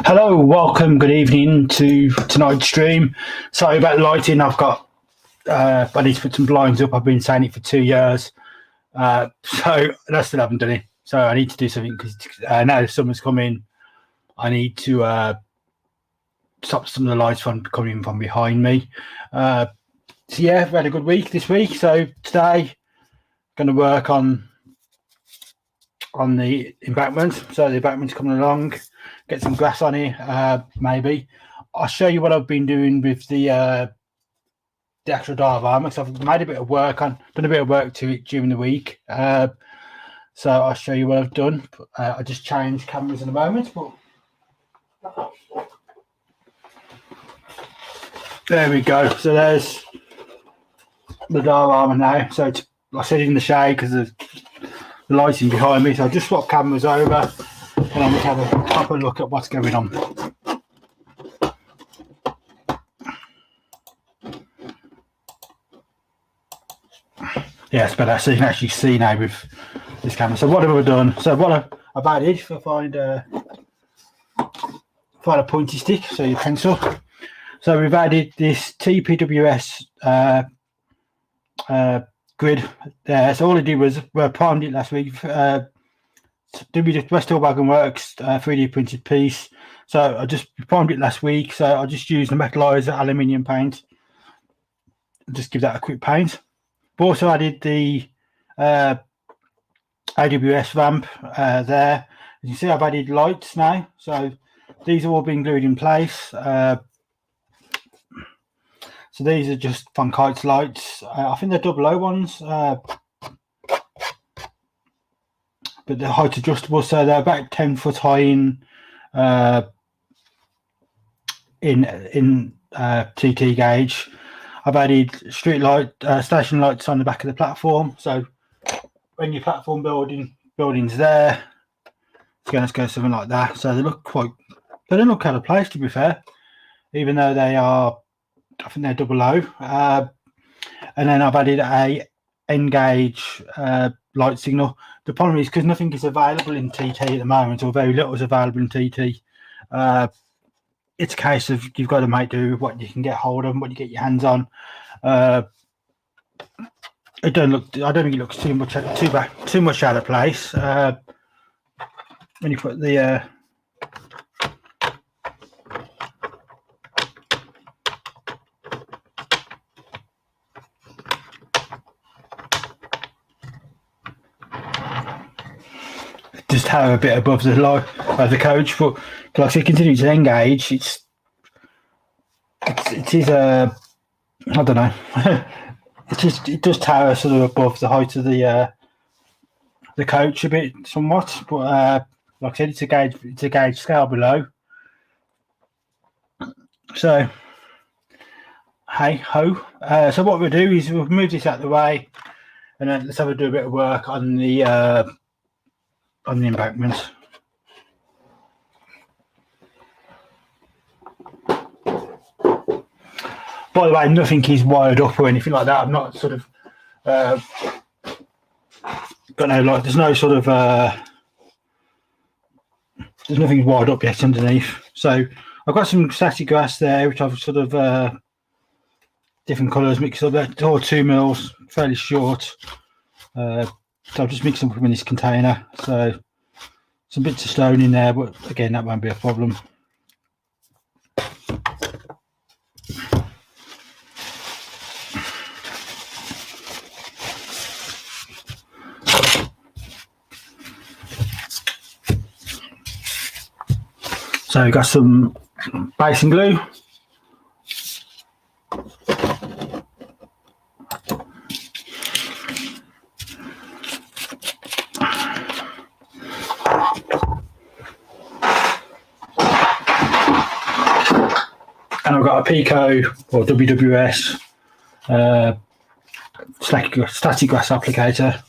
Hello, welcome, good evening to tonight's stream. Sorry about the lighting, I need to put some blinds up. I've been saying it for 2 years, so I still haven't done it. So I need to do something because now the summer's coming. I need to stop some of the lights from coming from behind me. So yeah, we had a good week this week. So today, going to work on the embankment. So the embankment's coming along. Get some grass on it, maybe. I'll show you what I've been doing with the actual diorama. So I've made done a bit of work to it during the week. So I'll show you what I've done. I just changed cameras in a moment, but there we go. So there's the diorama now. So I set it in the shade because of the lighting behind me. So I just swap cameras over and I'm going to have a proper look at what's going on. Yes, but so you can actually see now with this camera. So what have I done? So what I've added, if I find a pointy stick, so your pencil. So we've added this TPWS grid there. So all I did was primed it last week. Westall Wagon Works 3D printed piece. So I just primed it last week. So I just used the metalizer aluminium paint. Just give that a quick paint. I've also added the AWS ramp there. As you can see, I've added lights now. So these have all been glued in place. So these are just Von Kite's lights. I think they're 00 ones. But they're height adjustable, so they're about 10 foot high in TT gauge. I've added street light, station lights on the back of the platform. So when your platform building's there, it's going to go something like that. So they don't look out of place, to be fair, even though they are, I think they're 00. And then I've added a N gauge light signal. The problem is because nothing is available in TT at the moment, or very little is available in TT. It's a case of you've got to make do with what you can get hold of and what you get your hands on. I don't think it looks too much out of place when you put the just have a bit above the line of the coach, but like I say, continuing to engage, it is I don't know. it does tower sort of above the height of the coach a bit somewhat, but like I said, it's a gauge scale below. So hey ho. So what we'll do is we'll move this out of the way, and then let's do a bit of work on the embankment. By the way, nothing is wired up or anything like that. I'm not sort of got no like. There's no sort of there's nothing wired up yet underneath. So I've got some static grass there, which I've sort of different colours mixed up. They're all 2 mils, fairly short. So I've just mixed them up in this container. So some bits of stone in there, but again, that won't be a problem. So we've got some basing glue. And I've got a Pico or WWS static grass applicator.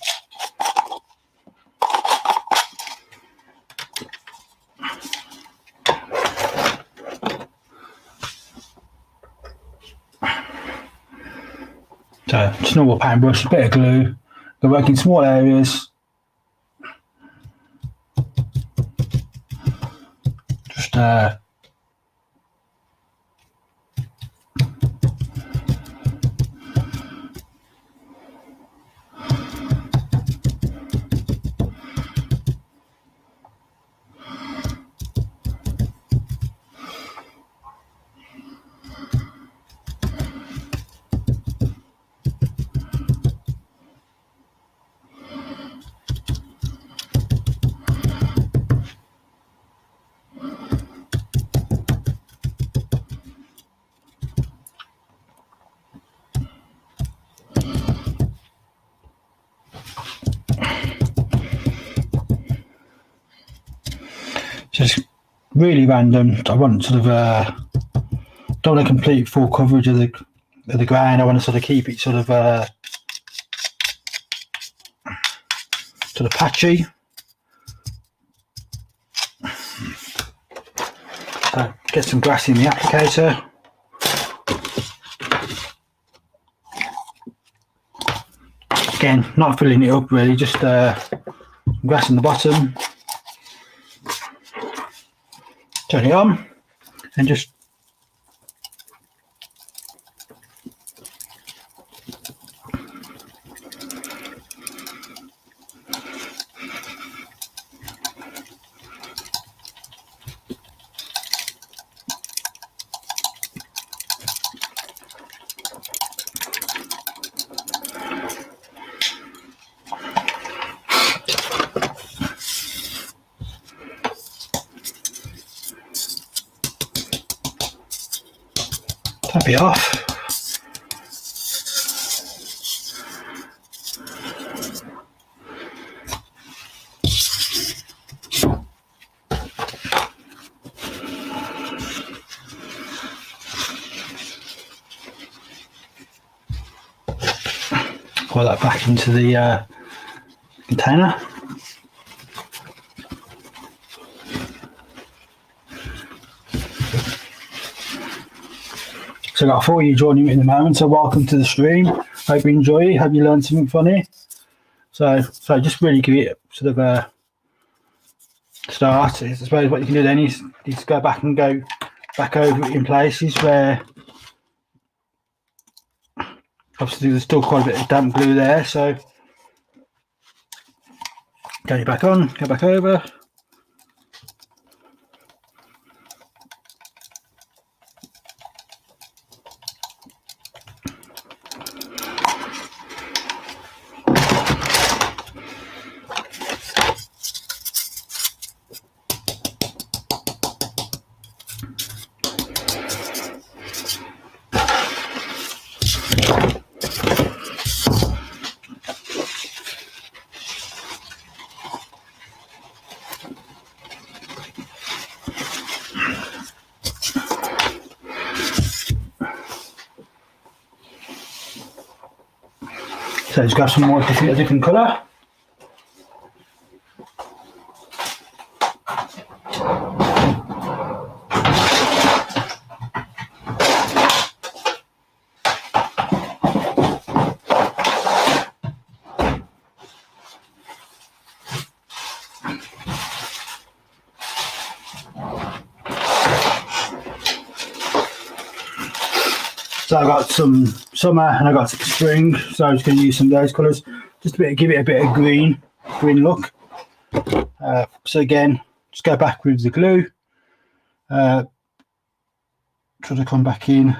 So just normal paintbrush, a bit of glue. They work in small areas. Just tap just really random. I want sort of don't want a complete full coverage of the ground. I want to sort of keep it sort of patchy. So get some grass in the applicator. Again, not filling it up really, just grass in the bottom. Turn it on and just tap it off. Pour that back into the container. So I've got 4 of you joining me in the moment, so welcome to the stream. Hope you enjoy it, hope you learned something funny. So just really give it sort of a start. I suppose what you can do then is go back and go back over it in places where obviously there's still quite a bit of damp glue there, so get it back on, go back over. So just grab some more a different colour. So I got some summer and I got some spring, so I'm just going to use some of those colours just to give it a bit of green look. So again, just go back with the glue, try to come back in.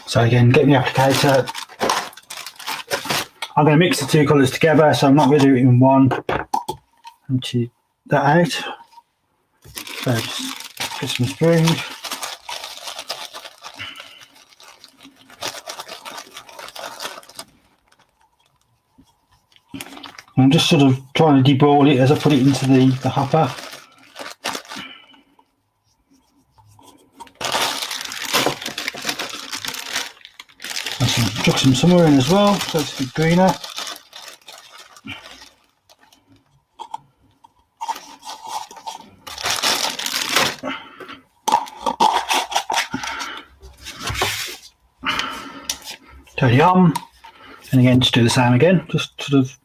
So again, get my applicator. I'm going to mix the two colours together, so I'm not going to do it in one. Empty that out. So just get some string. I'm just sort of trying to deball it as I put it into the hopper. Chuck some summer in as well, so it's a bit greener. Turn it on, and again just do the same again, just sort of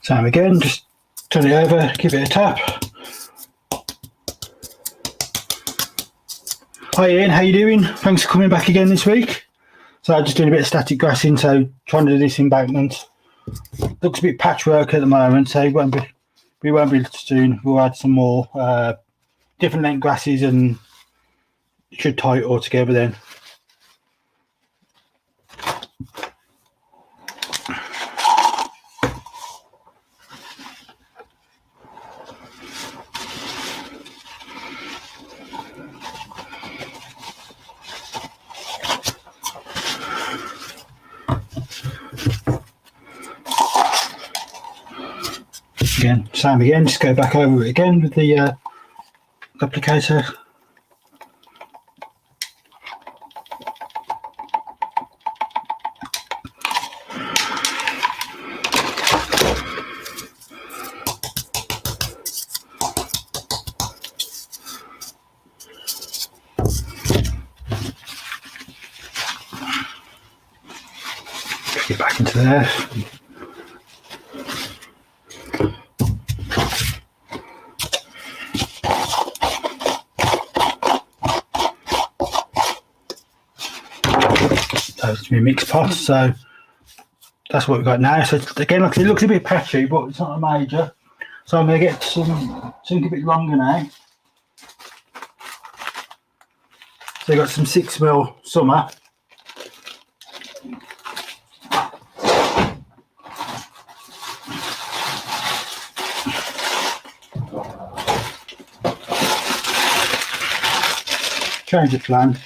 same again, just turn it over, give it a tap. Hi Ian, how you doing? Thanks for coming back again this week. So I'm just doing a bit of static grassing, so trying to do this embankment. Looks a bit patchwork at the moment, so we won't be soon. We'll add some more different length grasses and should tie it all together then. Again, same again, just go back over it again with the applicator. Get back into there. It's my mixed pot, so that's what we've got now. So again, like it looks a bit patchy, but it's not a major. So I'm going to get something a bit longer now. So we've got some 6mm summer. Change the plan.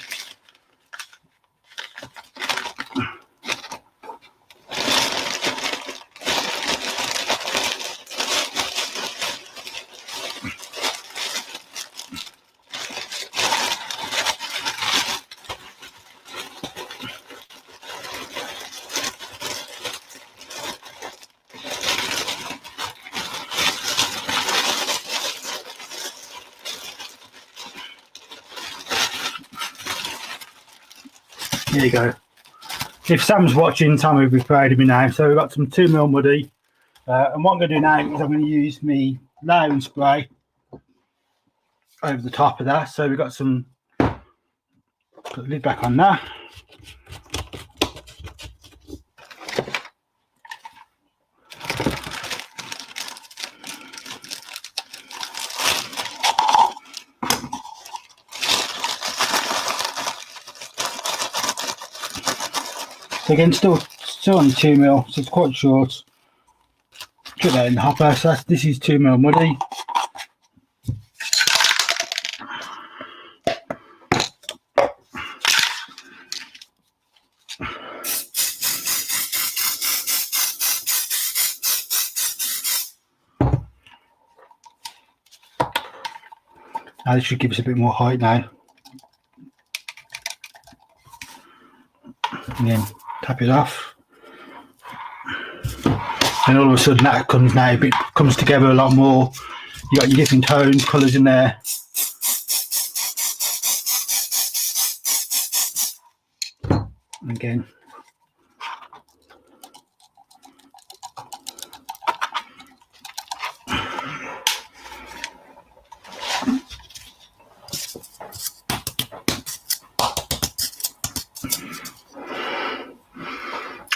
There you go. If Sam's watching, Sam will be proud of me now. So we've got some 2mm muddy. And what I'm going to do now is I'm going to use my layering spray over the top of that. So we've got some, put the lid back on that. So again, still only 2mm, so it's quite short. Put that in the hopper. So this is 2mm muddy. This should give us a bit more height now. And then tap it off. And all of a sudden that comes together a lot more. You got your different tones, colours in there. Again.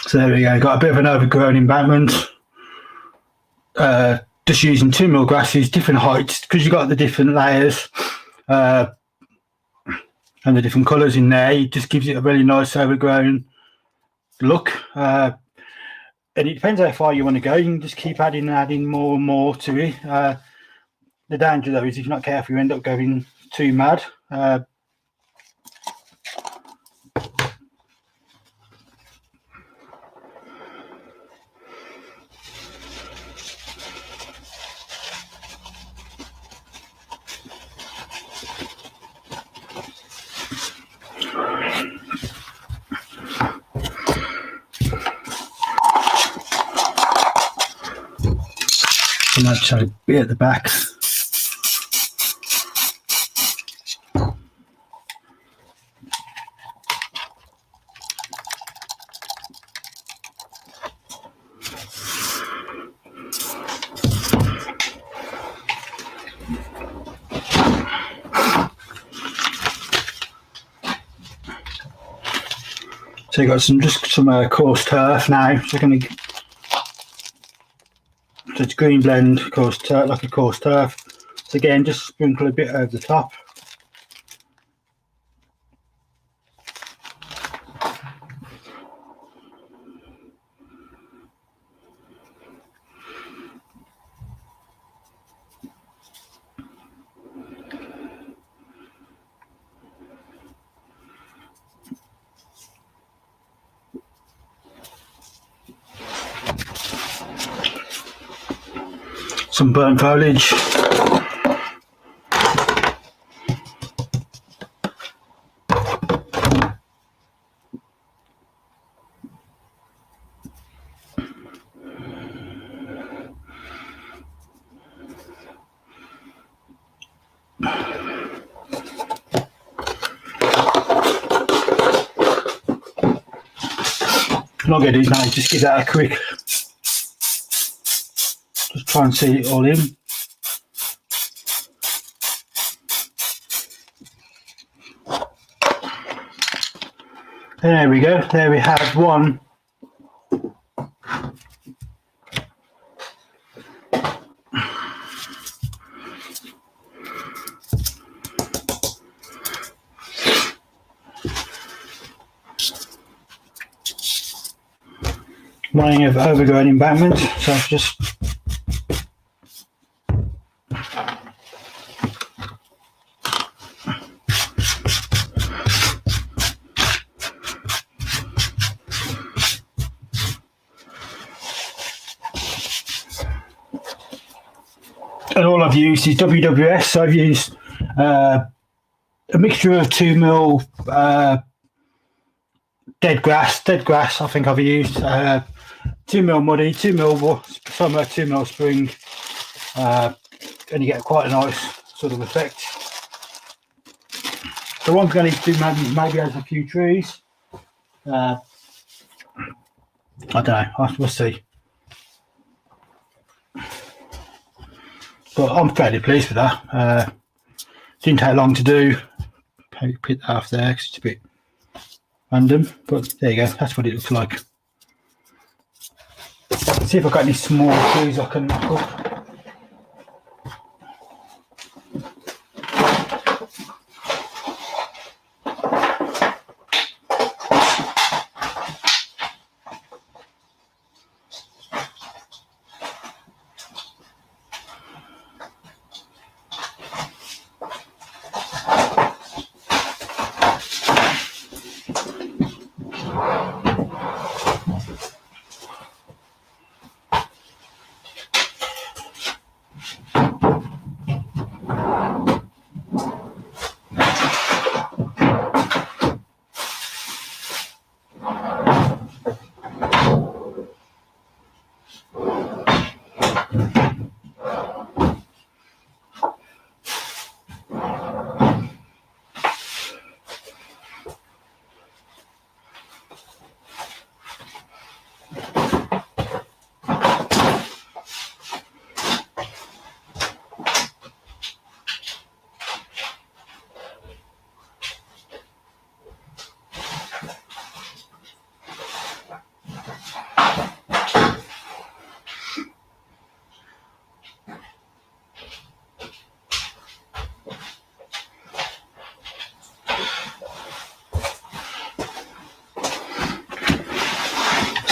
So there we go, got a bit of an overgrown embankment. Just using 2mm grasses, different heights, because you've got the different layers and the different colours in there. It just gives it a really nice overgrown look. And it depends how far you want to go. You can just keep adding more and more to it. The danger though is if you're not careful, you end up going too mad. And I'll try a bit at the back. So you got some coarse turf now. So it's green blend, coarse turf, like a coarse turf. So again, just sprinkle a bit over the top. Some burnt foliage. And I'll get these now, just give that a quick, just try and see it all in. There we go, there we have one. One of overgrown embankment, so I've just and all I've used is WWS. So I've used a mixture of 2mm dead grass. I think I've used 2mm muddy, 2mm summer, 2mm spring, and you get quite a nice sort of effect. So what I'm going to do maybe has a few trees. I don't know. We'll see. But I'm fairly pleased with that. Didn't take long to do. Put that off there because it's a bit random, but there you go. That's what it looks like. Let's see if I've got any small trees I can knock up.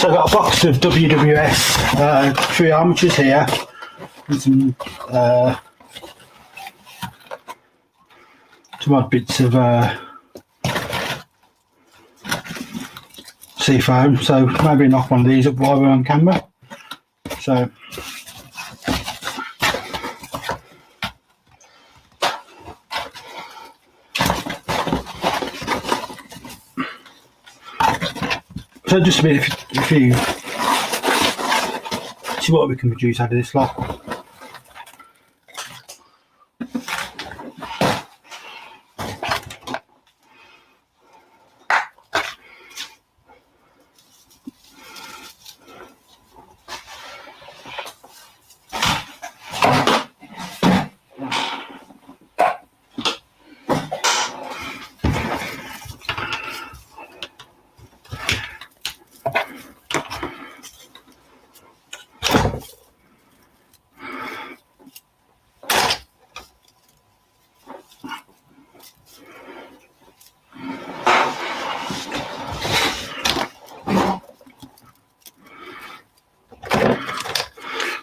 So I've got a box of WWS 3 armatures here, and some odd bits of seafoam. So maybe knock one of these up while we're on camera. So just a bit, if you see what we can produce out of this lot.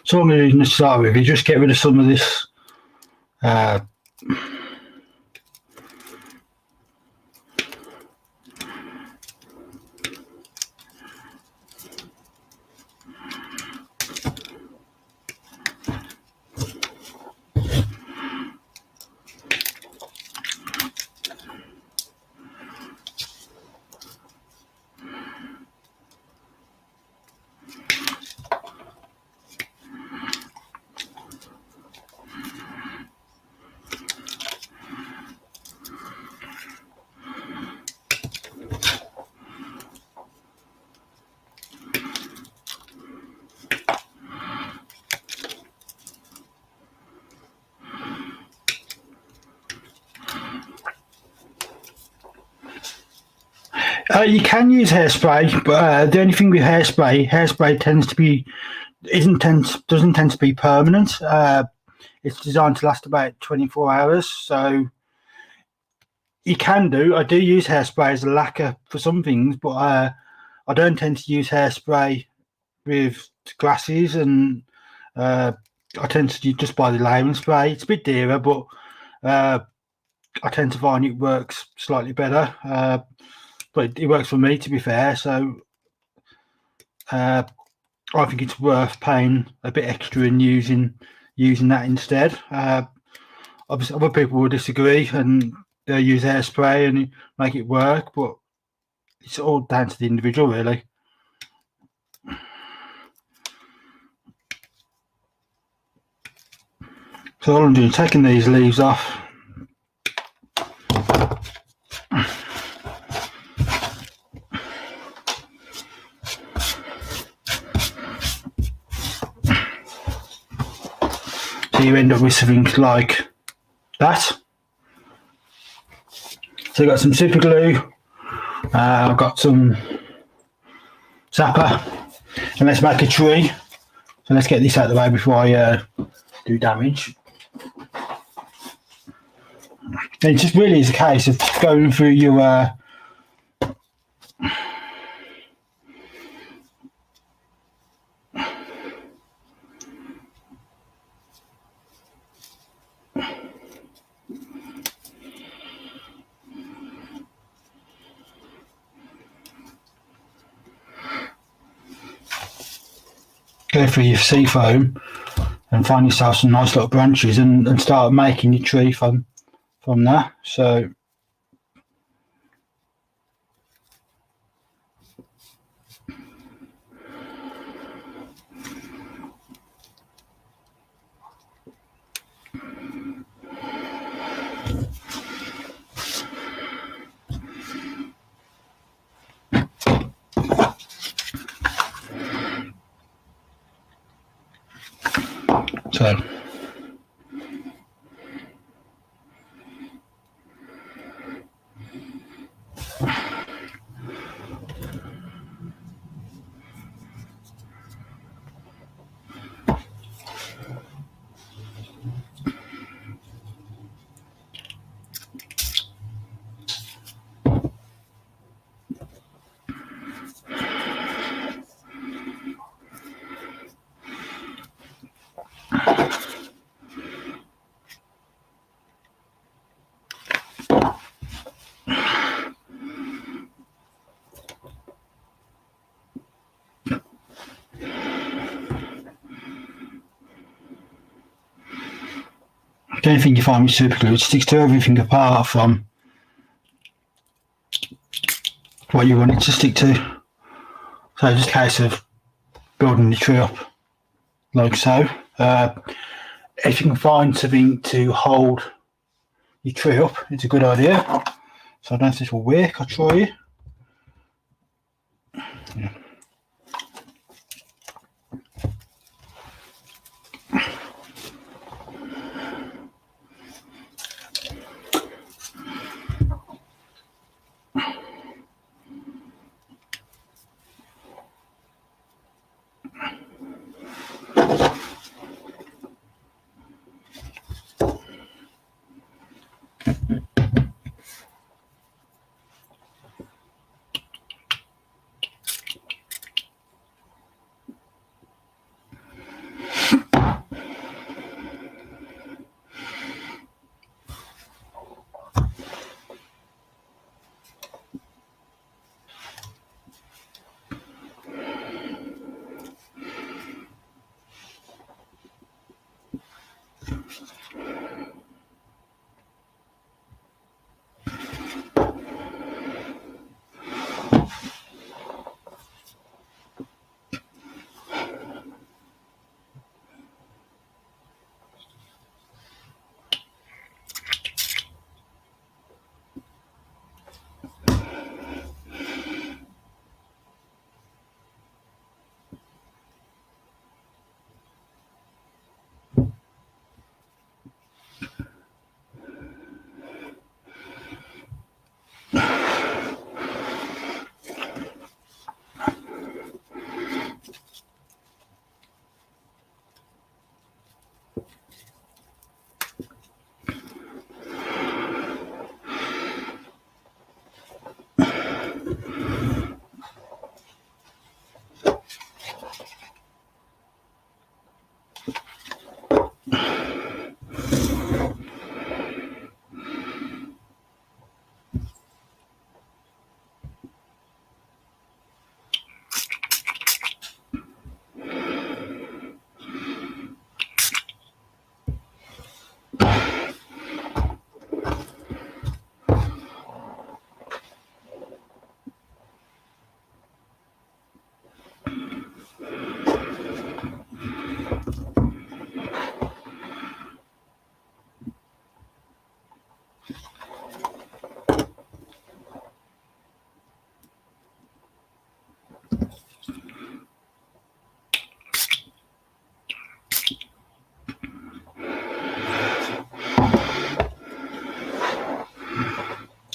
So what I'm going to do to start with is just get rid of some of this you can use hairspray, but the only thing with hairspray tends to be doesn't tend to be permanent. It's designed to last about 24 hours, so you can do. I do use hairspray as a lacquer for some things, but I don't tend to use hairspray with grasses, and I tend to just buy the layering spray. It's a bit dearer, but I tend to find it works slightly better. But it works for me, to be fair. So I think it's worth paying a bit extra and using that instead. Obviously, other people will disagree and they'll use hairspray and make it work, but it's all down to the individual, really. So all I'm doing is taking these leaves off. So you end up with something like that. So I've got some super glue, I've got some zapper, and let's make a tree. So let's get this out of the way before I do damage. And it just really is a case of going through your go through your seafoam and find yourself some nice little branches and start making your tree from there. So don't think you find with super glue, it sticks to everything apart from what you want it to stick to. So it's just a case of building the tree up like so. If you can find something to hold your tree up, it's a good idea. So I don't know if this will work, I'll try it. Yeah.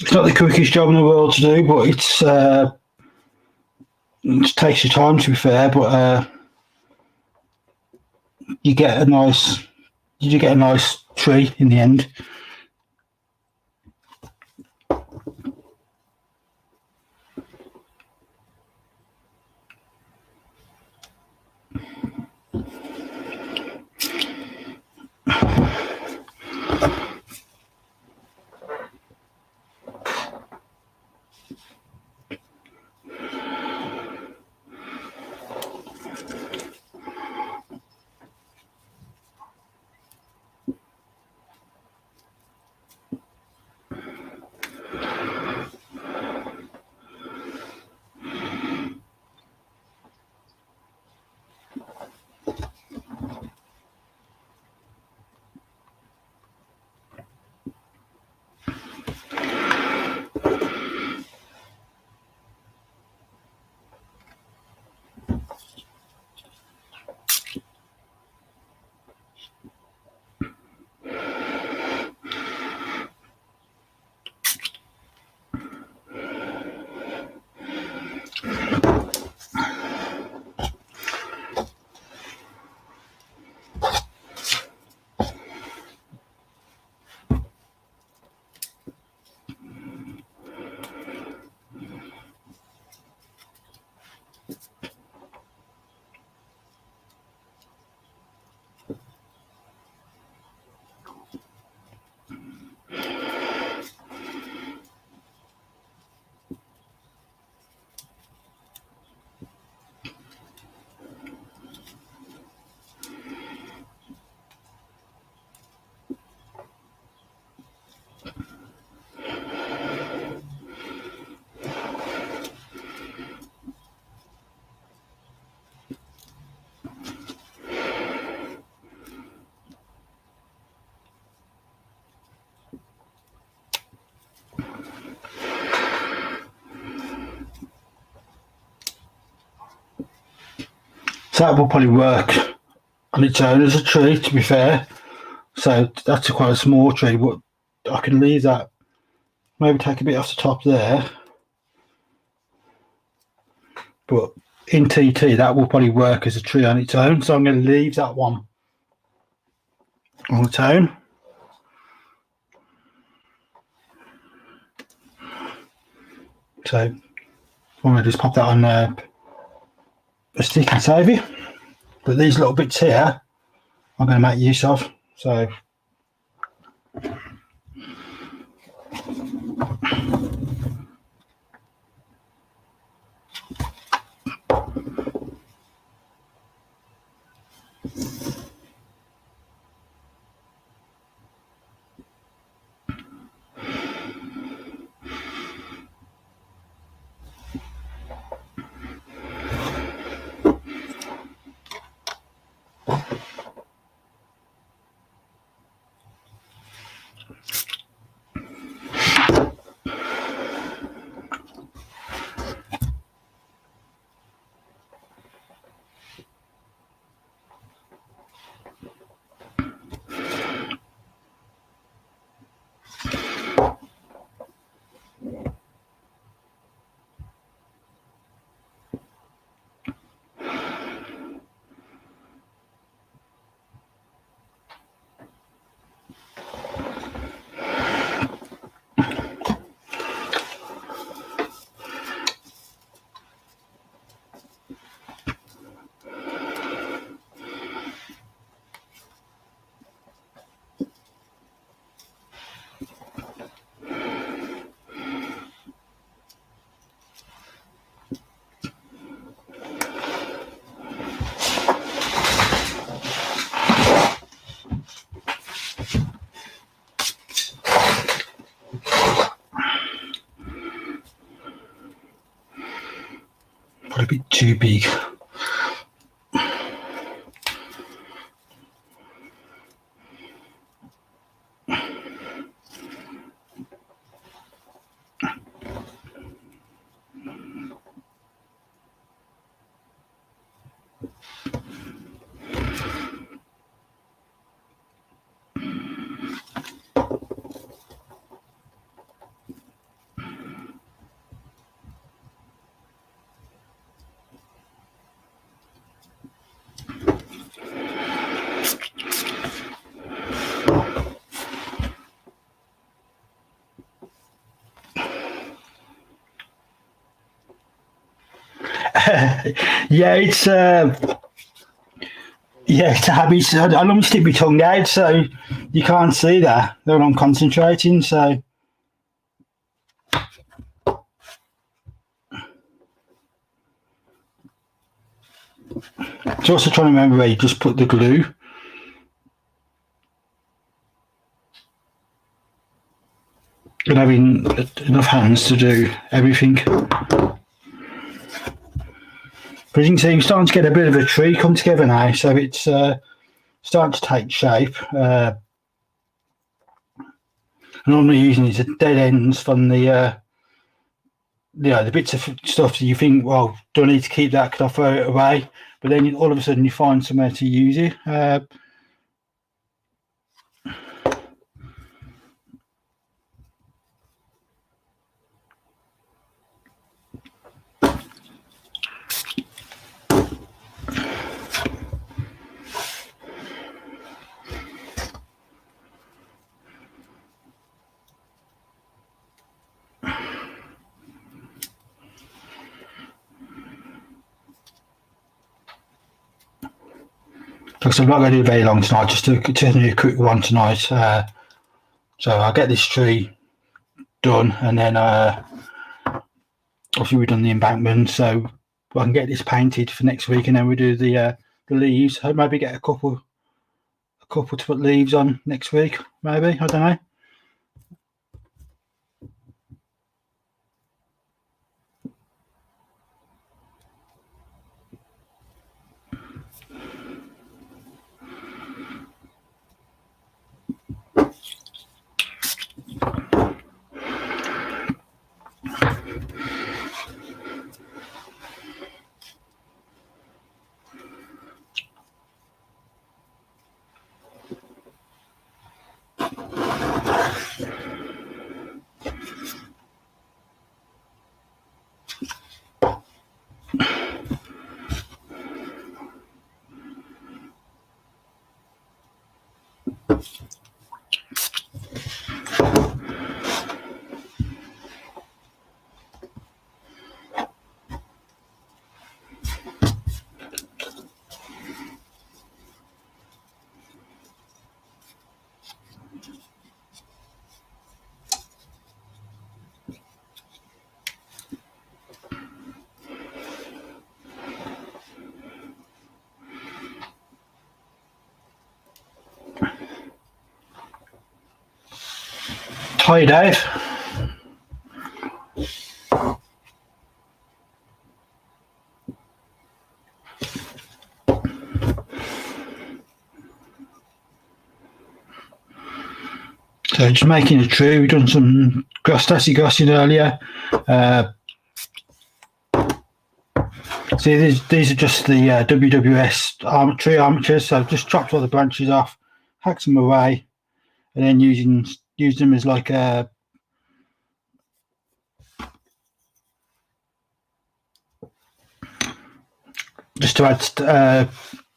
It's not the quickest job in the world to do, but it takes your time, to be fair. But you get a nice tree in the end. So that will probably work on its own as a tree, to be fair. So that's quite a small tree, but I can leave that, maybe take a bit off the top there. But in TT, that will probably work as a tree on its own. So I'm going to leave that one on its own. So I'm going to just pop that on a stick and save it. But these little bits here, I'm going to make use of. So probably a bit too big. Yeah, it's a habit. I normally stick my tongue out, so you can't see that when I'm concentrating. So it's also trying to remember where you just put the glue. And having enough hands to do everything. But as you can see, I'm starting to get a bit of a tree come together now, so it's starting to take shape. Normally using these dead ends from the the bits of stuff that you think, well, do I need to keep that? Could I throw it away? But then all of a sudden you find somewhere to use it. Because I'm not going to do very long tonight, just to do a quick one tonight. So I'll get this tree done, and then obviously we've done the embankment, so I can get this painted for next week, and then we do the leaves. I'll maybe get a couple to put leaves on next week, maybe, I don't know. Hi, Dave. So just making a tree. We've done some stassy grassing earlier. See, these are just the WWS tree armatures. So I've just chopped all the branches off, hacked them away, and then use them as like a just to add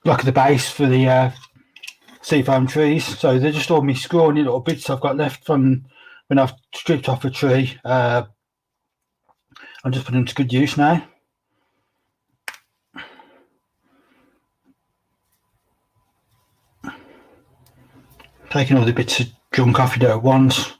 like the base for the seafoam trees. So they're just all my scrawny little bits I've got left from when I've stripped off a tree. I'm just putting them to good use now. Taking all the bits of junk off you do at once.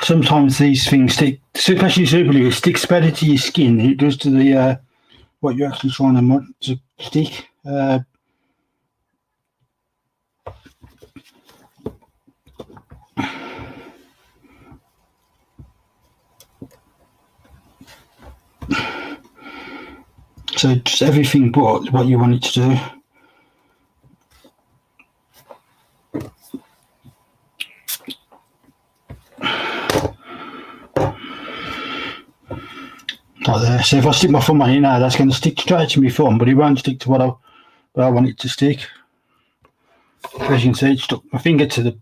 Sometimes these things stick, especially super glue, it sticks better to your skin than it does to the what you're actually trying to stick. So just everything but what you want it to do. Like there. So if I stick my thumb on it now, that's going to stick straight to my thumb, but it won't stick to what I want it to stick. As you can see, it stuck my finger to the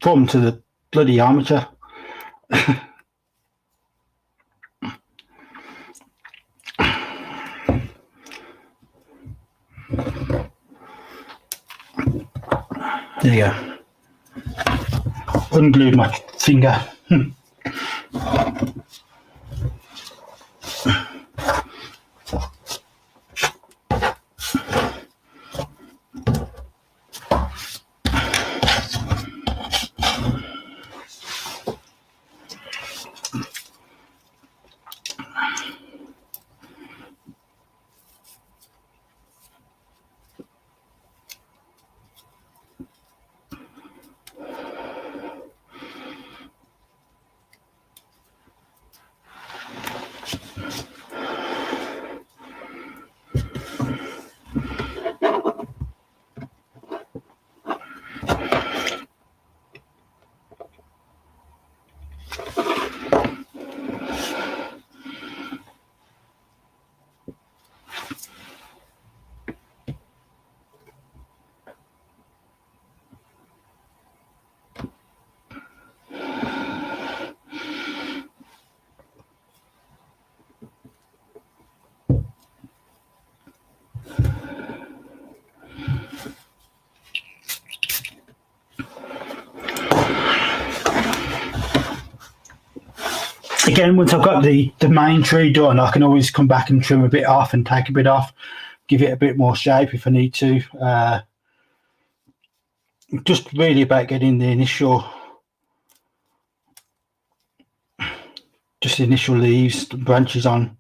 thumb to the bloody armature. There you go. Unglued my finger. again, once I've got the main tree done, I can always come back and trim a bit off and take a bit off, give it a bit more shape if I need to. Just really about getting the initial leaves, branches on.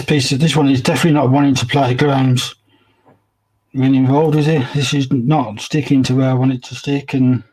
This one is definitely not wanting to play grounds really involved, is it? This is not sticking to where I want it to stick, and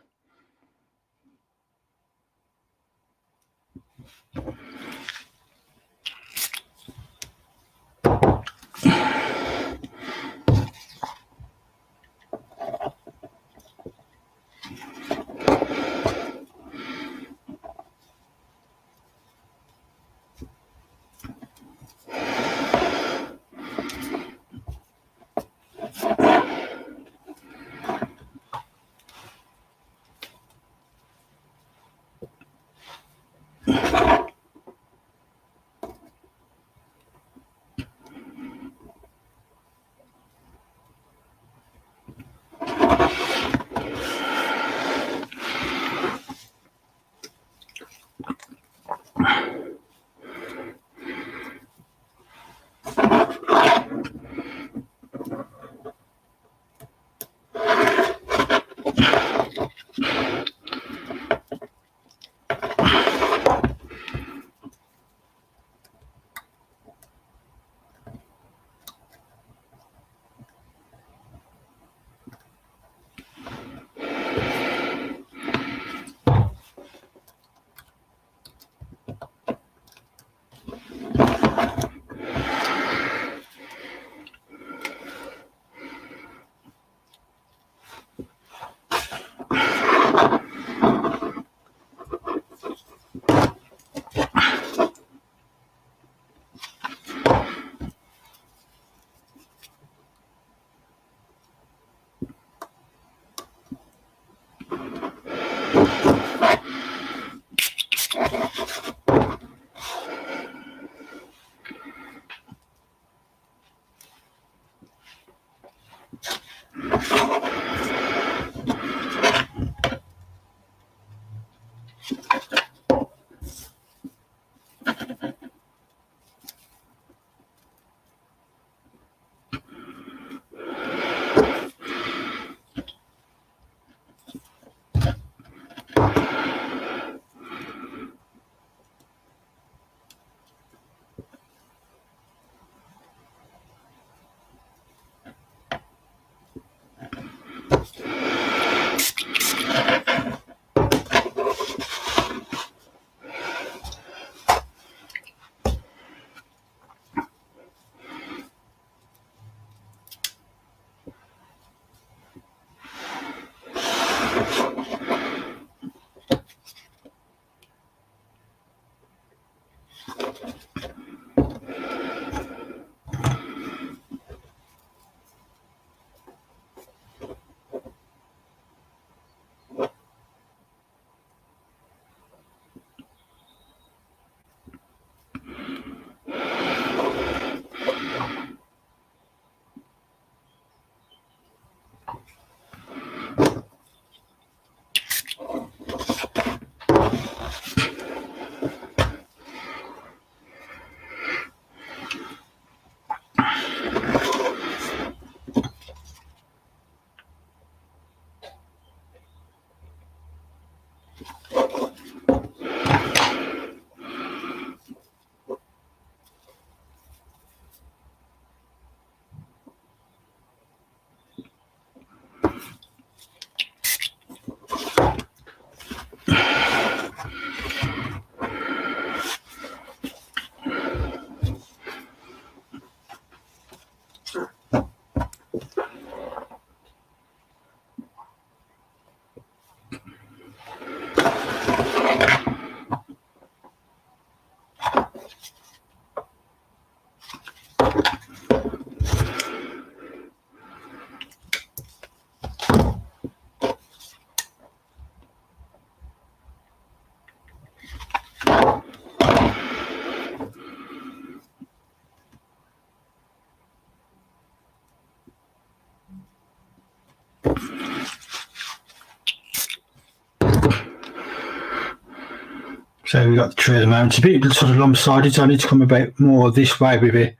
So we've got the tree at the moment. It's a bit sort of lopsided, so I need to come about more this way with it,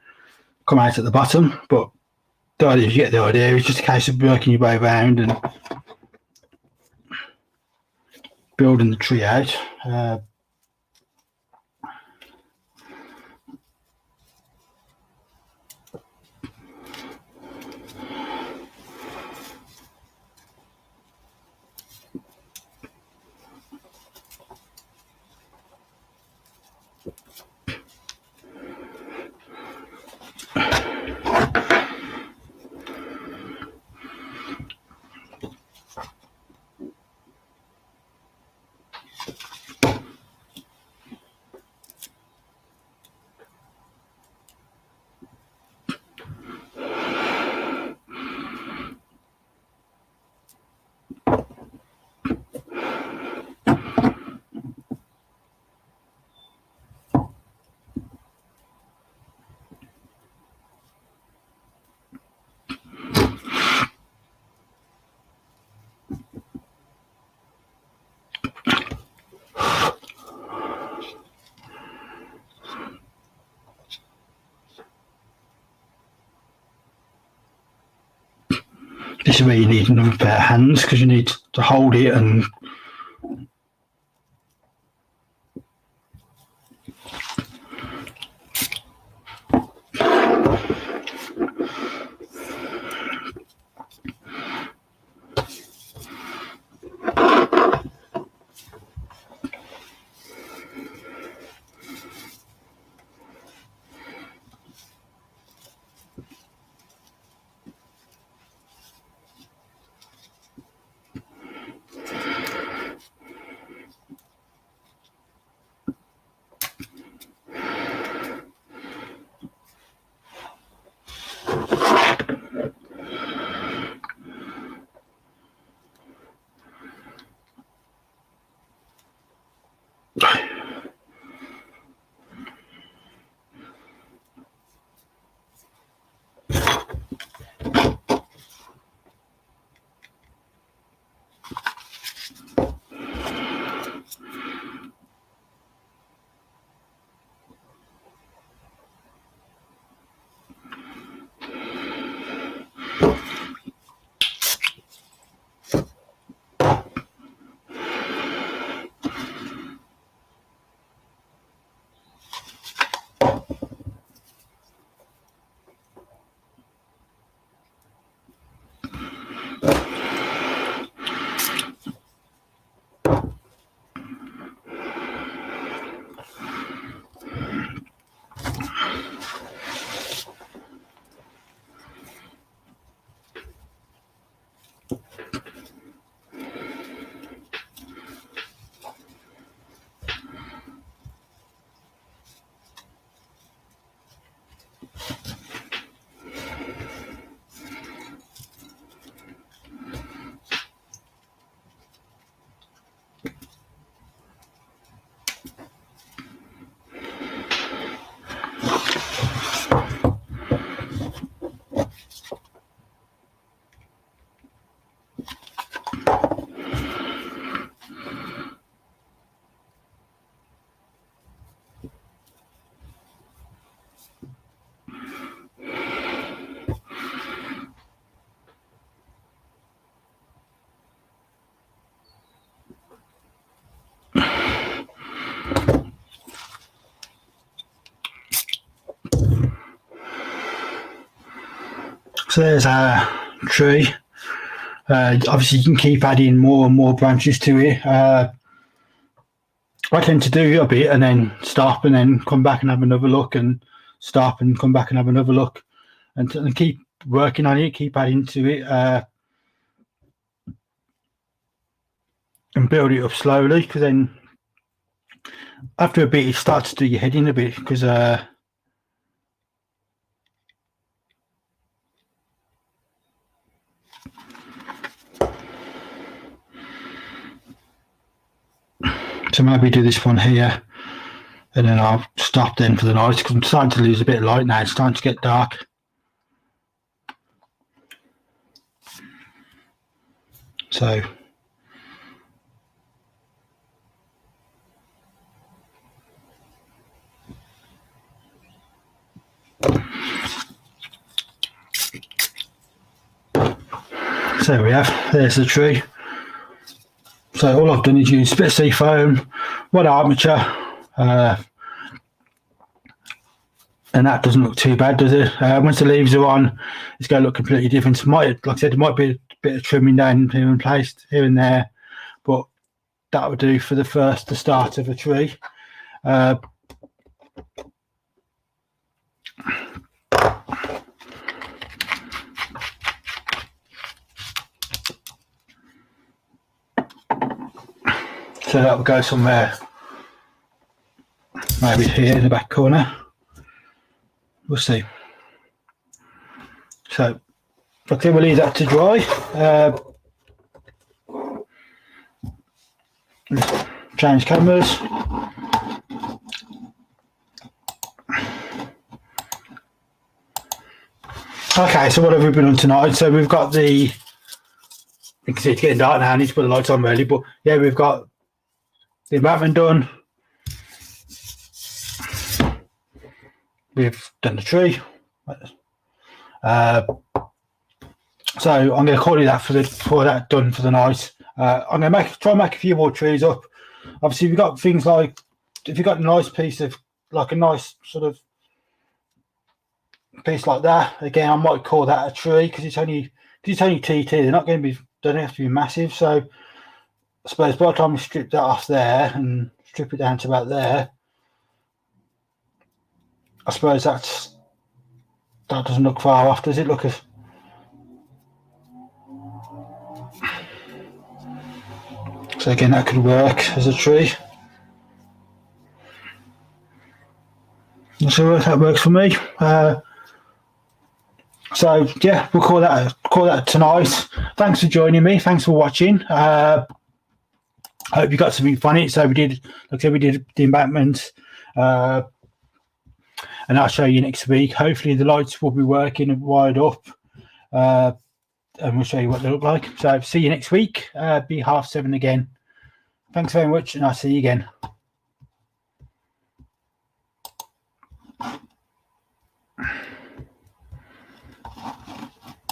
come out at the bottom. But the idea, you get the idea, it's just a case of working your way around and building the tree out. This is where you need another pair of hands because you need to hold it and So there's our tree. Obviously, you can keep adding more and more branches to it. I tend to do a bit and then stop and then come back and have another look, and stop and come back and have another look, and keep working on it, keep adding to it, and build it up slowly, because then after a bit it starts to do your head in a bit, because so maybe do this one here and then I'll stop then for the night, because I'm starting to lose a bit of light now. It's starting to get dark. So there we have, there's the tree. So all I've done is use a bit of seafoam, one armature, and that doesn't look too bad, does it? Once the leaves are on, it's going to look completely different. Might, like I said, there might be a bit of trimming down here and placed here and there, but that would do for the start of a tree. So that will go somewhere, maybe here in the back corner. We'll see. So, okay, we'll leave that to dry. Change cameras. Okay, so what have we been on tonight? So we've got you can see it's getting dark now. I need to put the lights on really, but yeah, we've got the embankment done. We've done the tree. So I'm going to call it that for that done for the night. I'm going to try and make a few more trees up. Obviously, we've got things like, if you've got a nice piece of, like a nice sort of piece like that, again, I might call that a tree, because it's only TT. They're not going to be, they don't have to be massive. So I suppose by the time we strip that off there and strip it down to about there, I suppose that doesn't look far off, does it? Look at. So again, that could work as a tree. So that works for me. So yeah, we'll call that tonight. Thanks for joining me. Thanks for watching. I hope you got something funny. So we did the embankment, and I'll show you next week. Hopefully the lights will be working and wired up, and we'll show you what they look like. So see you next week. Be 7:30 again. Thanks very much, and I'll see you again.